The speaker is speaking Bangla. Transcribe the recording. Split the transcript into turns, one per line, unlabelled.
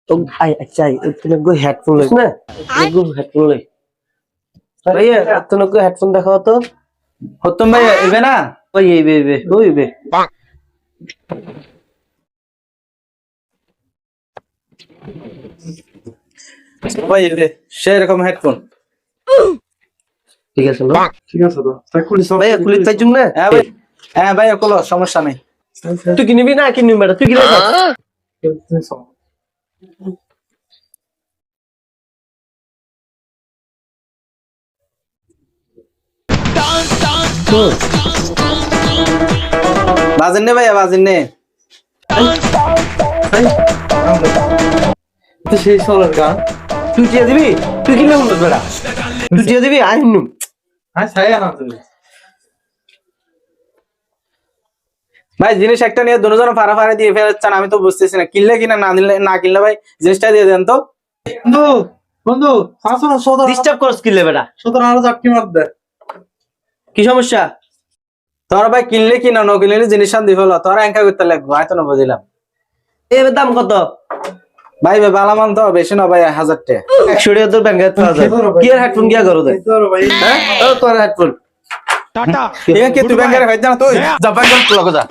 तो आई अच्छा तुम को हेडफोन ले ना तुम हेडफोन ले भैया तुम को हेडफोन दिखाओ तो
হতম ভাই এবে না
ओए ये
ভাই এবে সেরকম হেডফোন
ठीक है सुनो
ঠিক আছে তো তাই খুলিস
भैया खुली ताजुम ना
হ্যাঁ ভাই কলো সমস্যা নেই
तू किनी भी ना किनी मेरा तू किने
বাজেন নে ভাই বাজেন নে
তো সেই সোলার গান
तू टिया दिबी तू किने उन बेटा तू टिया दिबी आई नु
হ্যাঁ ছাই আনা তুমি
ভাই জিনিস একটা নিয়ে দুজন ফাড়াফাড়ি দিয়ে ফেলছেন আমি তো বুঝতেছি না কিনলে কিনা না দিলে না কিনলে ভাই জিনিসটা দিয়ে দেন তো
বন্ধু বন্ধু আসো না সদর
डिस्टर्ब कर स्किल ले बेटा
সদর আরো চাপটি মার দে
की समस्या
তোরা ভাই কিনলে কিনা না কিনলে জিনিসটা দিয়ে ফেলো তোরা একা করতে লাগবে হয়তো না বুঝলাম
ए दाम কত
ভাই ভাই বালা মান তো বেশি না ভাই 1000 টাকা
100 টাকা তোর ব্যাংকে কি আর হেডফোন কি করো দে
তোর ভাই
হ্যাঁ ও তোর হেডফোন
ঠিক আছে তুই ব্যাংকের হইছ না তুই যা ব্যাংকের লগে যা